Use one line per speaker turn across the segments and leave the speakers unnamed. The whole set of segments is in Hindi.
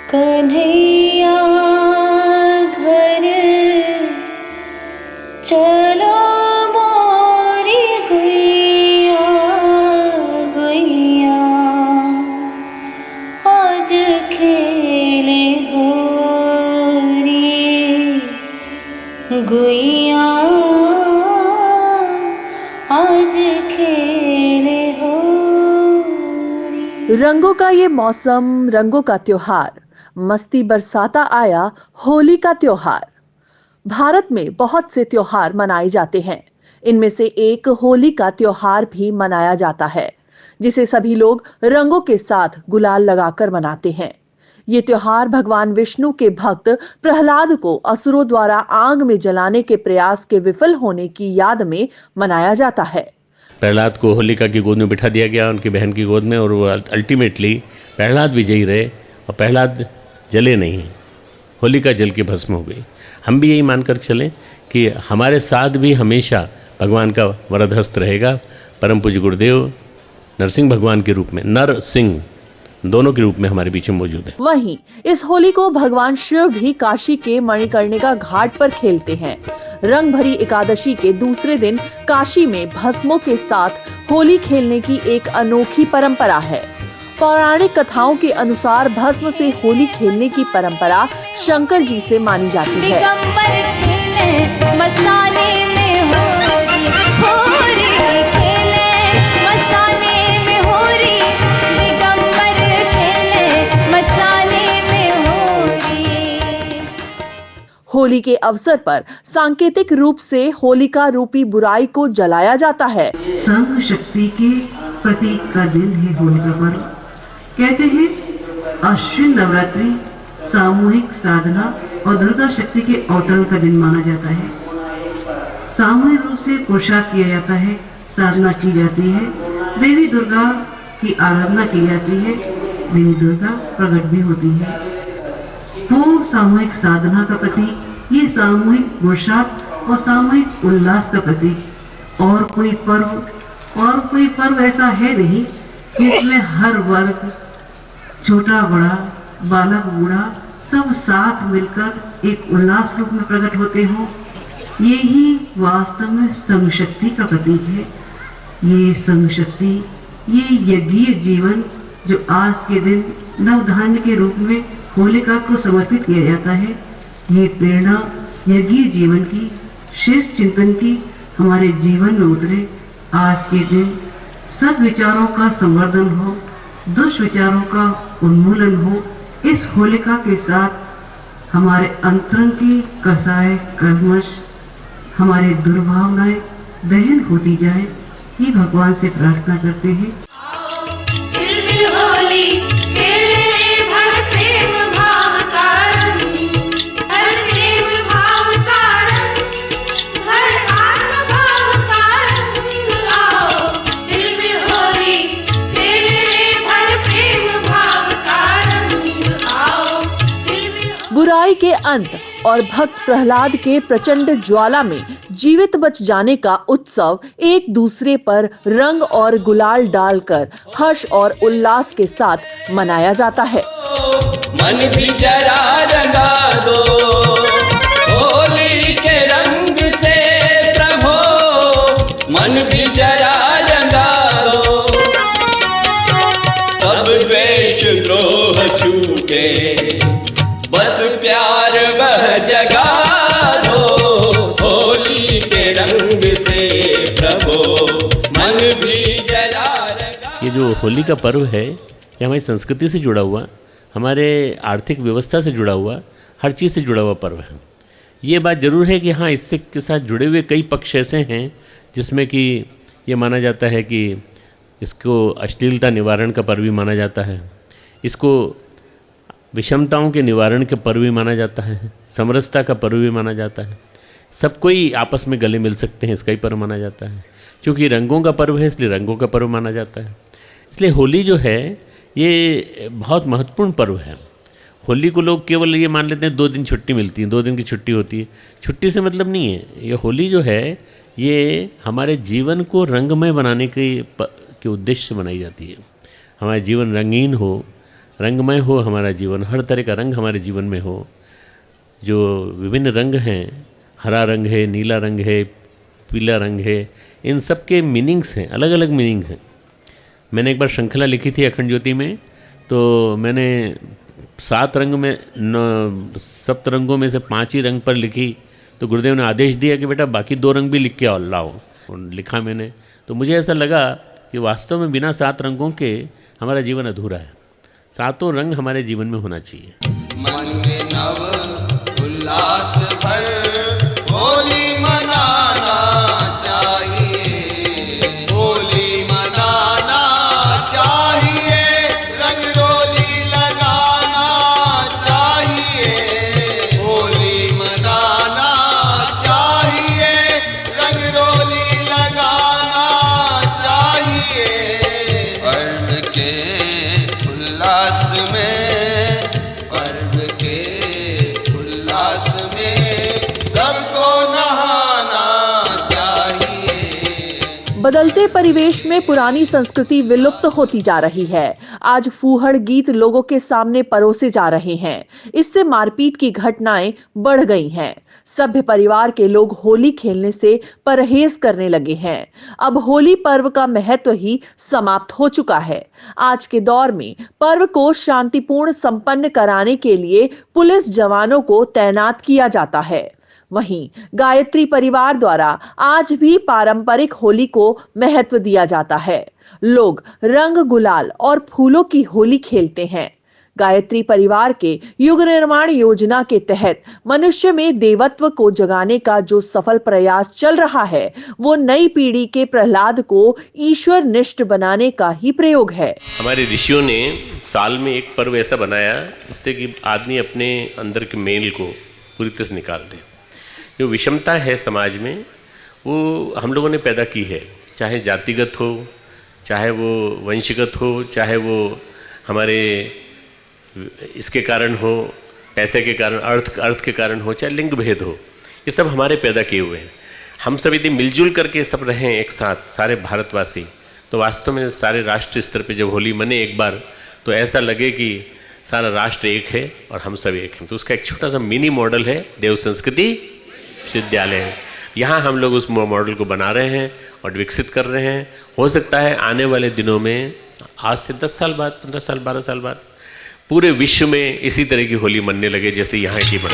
कन्हैया घर चलो मोरी गुइया गुइया आज खेले होरी गुइया आज खेले होरी।
रंगों का ये मौसम, रंगों का त्योहार, मस्ती बरसाता आया होली का त्योहार। भारत में बहुत से त्योहार मनाए जाते हैं। इनमें से एक होली का त्योहार भी मनाया जाता है, जिसे सभी लोग रंगों के साथ गुलाल लगाकर मनाते हैं। ये त्योहार भगवान विष्णु के भक्त प्रहलाद को असुरों द्वारा आग में जलाने के प्रयास के विफल होने की याद में मनाया जाता है।
प्रहलाद को होलिका की गोद में बिठा दिया गया, उनकी बहन की गोद में, और वो अल्टीमेटली प्रहलाद विजयी रहे और प्रहलाद जले नहीं, होलिका जल के भस्म हो गई। हम भी यही मानकर चलें कि हमारे साथ भी हमेशा भगवान का वरद हस्त रहेगा। परम पूज्य गुरुदेव नरसिंह भगवान के रूप में, नर सिंह दोनों के रूप में हमारे बीच में मौजूद है।
वहीं इस होली को भगवान शिव भी काशी के मणिकर्णिका घाट पर खेलते हैं। रंग भरी एकादशी के दूसरे दिन काशी में भस्मों के साथ होली खेलने की एक अनोखी परंपरा है। पौराणिक कथाओं के अनुसार भस्म से होली खेलने की परंपरा शंकर जी से मानी जाती है। होली के अवसर पर सांकेतिक रूप से होलिका रूपी बुराई को जलाया जाता है।
संघ शक्ति के प्रतीक का दिन है होलिका पर्व। कहते हैं अश्विन नवरात्रि सामूहिक साधना और दुर्गा शक्ति के अवतरण का दिन माना जाता है। सामूहिक रूप से पोशाक किया जाता है, साधना की जाती है, देवी दुर्गा की आराधना की जाती है, देवी दुर्गा प्रकट भी होती है। वो सामूहिक साधना का प्रतीक, ये सामूहिक पोशाक और सामूहिक उल्लास का प्रतीक। और कोई पर्व ऐसा है नहीं जिसमें हर वर्ग, छोटा बड़ा, बालक बूढ़ा सब साथ मिलकर एक उल्लास रूप में प्रकट होते हों। यही वास्तव में संघ शक्ति का प्रतीक है। ये संघ शक्ति, ये यज्ञीय जीवन जो आज के दिन नवधान्य के रूप में होलिका को समर्पित किया जाता है, ये प्रेरणा यज्ञीय जीवन की, श्रेष्ठ चिंतन की हमारे जीवन में उतरे। आज के दिन सद्विचारों का संवर्धन हो, दुष्विचारों का उन्मूलन हो। इस होलिका के साथ हमारे अंतरंग की कसाय कल्मश, हमारी दुर्भावनाएं दहन होती जाए, ये भगवान से प्रार्थना करते हैं।
बुराई के अंत और भक्त प्रहलाद के प्रचंड ज्वाला में जीवित बच जाने का उत्सव एक दूसरे पर रंग और गुलाल डालकर हर्ष और उल्लास के साथ मनाया जाता है।
मन भी जरा रंगा दो होली के रंग से प्रभो, मन भी जरा रंगा दो, सब द्वेष द्रोह छूटे, बस प्यार वह जगा दो होली के रंग से प्रभो, मन भी जरा रंगा।
ये जो होली का पर्व है, ये हमारी संस्कृति से जुड़ा हुआ, हमारे आर्थिक व्यवस्था से जुड़ा हुआ, हर चीज़ से जुड़ा हुआ पर्व है। ये बात ज़रूर है कि हाँ, इससे के साथ जुड़े हुए कई पक्ष ऐसे हैं जिसमें कि ये माना जाता है कि इसको अश्लीलता निवारण का पर्व भी माना जाता है, इसको विषमताओं के निवारण का पर्व भी माना जाता है, समरसता का पर्व भी माना जाता है। सब कोई आपस में गले मिल सकते हैं, इसका ही पर्व माना जाता है। क्योंकि रंगों का पर्व है, इसलिए रंगों का पर्व माना जाता है। इसलिए होली जो है ये बहुत महत्वपूर्ण पर्व है। होली को लोग केवल ये मान लेते हैं 2 दिन छुट्टी मिलती है, 2 दिन की छुट्टी होती है। छुट्टी से मतलब नहीं है। ये होली जो है ये हमारे जीवन को रंगमय बनाने के उद्देश्य से मनाई जाती है। हमारा जीवन रंगीन हो, रंगमय हो हमारा जीवन, हर तरह का रंग हमारे जीवन में हो। जो विभिन्न रंग हैं, हरा रंग है, नीला रंग है, पीला रंग है, इन सब के मीनिंग्स हैं, अलग अलग मीनिंग्स हैं। मैंने एक बार श्रृंखला लिखी थी अखंड ज्योति में, तो मैंने 7 रंग में 7 रंगों में से 5 ही रंग पर लिखी, तो गुरुदेव ने आदेश दिया कि बेटा बाकी 2 रंग भी लिख के लाओ। लिखा मैंने, तो मुझे ऐसा लगा कि वास्तव में बिना 7 रंगों के हमारा जीवन अधूरा है। 7 रंग हमारे जीवन में होना चाहिए।
मन में नव उल्लास भर होली मनाना चाहिए, होली मनाना चाहिए, रंग रोली लगाना चाहिए, होली मनाना चाहिए, रंग रोली लगाना चाहिए। पर्व के उल्लास में, पर्व के उल्लास में सबको नहाना चाहिए।
बदलते परिवेश में पुरानी संस्कृति विलुप्त होती जा रही है। आज फूहड़ गीत लोगों के सामने परोसे जा रहे हैं। इससे मारपीट की घटनाएं बढ़ गई हैं। सभ्य परिवार के लोग होली खेलने से परहेज करने लगे हैं। अब होली पर्व का महत्व ही समाप्त हो चुका है। आज के दौर में पर्व को शांतिपूर्ण संपन्न कराने के लिए पुलिस जवानों को तैनात किया जाता है। वहीं गायत्री परिवार द्वारा आज भी पारंपरिक होली को महत्व दिया जाता है। लोग रंग गुलाल और फूलों की होली खेलते हैं। गायत्री परिवार के युग निर्माण योजना के तहत मनुष्य में देवत्व को जगाने का जो सफल प्रयास चल रहा है, वो नई पीढ़ी के प्रहलाद को ईश्वर निष्ठ बनाने का ही प्रयोग है।
हमारे ऋषियों ने साल में एक पर्व ऐसा बनाया जिससे कि आदमी अपने अंदर के मेल को पूरी तरह से निकाल दे। जो विषमता है समाज में, वो हम लोगों ने पैदा की है, चाहे जातिगत हो, चाहे वो वंशगत हो, चाहे वो हमारे इसके कारण हो, पैसे के कारण, अर्थ के कारण हो, चाहे लिंग भेद हो, ये सब हमारे पैदा किए हुए हैं। हम सब यदि मिलजुल करके सब रहें एक साथ, सारे भारतवासी, तो वास्तव में सारे राष्ट्र स्तर पे जब होली मने एक बार, तो ऐसा लगे कि सारा राष्ट्र एक है और हम सब एक हैं। तो उसका एक छोटा सा मिनी मॉडल है देव संस्कृति विश्वविद्यालय है। यहाँ हम लोग उस मॉडल को बना रहे हैं और विकसित कर रहे हैं। हो सकता है आने वाले दिनों में, आज से 10 साल बाद, 15 साल, 12 साल बाद, पूरे विश्व में इसी तरह की होली मनने लगे जैसे यहाँ की बन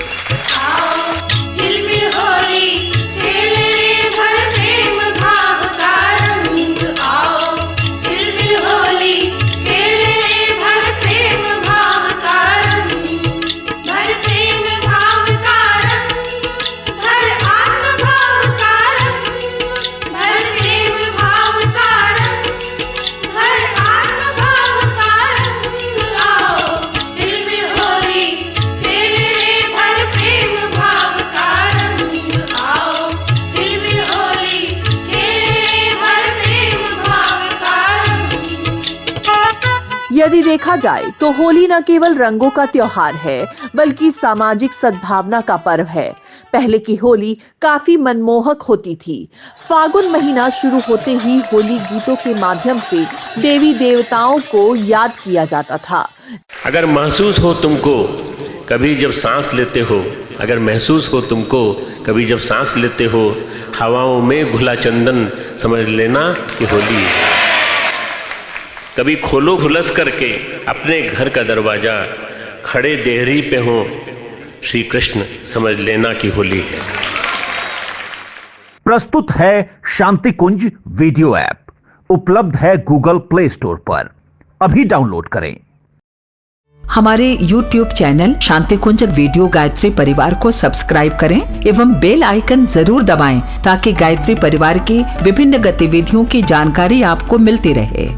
यदि देखा जाए तो होली न केवल रंगों का त्योहार है, बल्कि सामाजिक सद्भावना का पर्व है। पहले की होली काफी मनमोहक होती थी। फागुन महीना शुरू होते ही होली गीतों के माध्यम से देवी देवताओं को याद किया जाता था।
अगर महसूस हो तुमको कभी जब सांस लेते हो, अगर महसूस हो तुमको कभी जब सांस लेते हो, हवाओं में घुला चंदन, समझ लेना कि होली है। कभी खोलो खुलस करके अपने घर का दरवाजा, खड़े देहरी पे हो श्री कृष्ण, समझ लेना कि होली है।
प्रस्तुत है शांति कुंज वीडियो ऐप, उपलब्ध है गूगल प्ले स्टोर पर। अभी डाउनलोड करें।
हमारे YouTube चैनल शांति कुंज वीडियो गायत्री परिवार को सब्सक्राइब करें एवं बेल आइकन जरूर दबाएं ताकि गायत्री परिवार की विभिन्न गतिविधियों की जानकारी आपको मिलती रहे।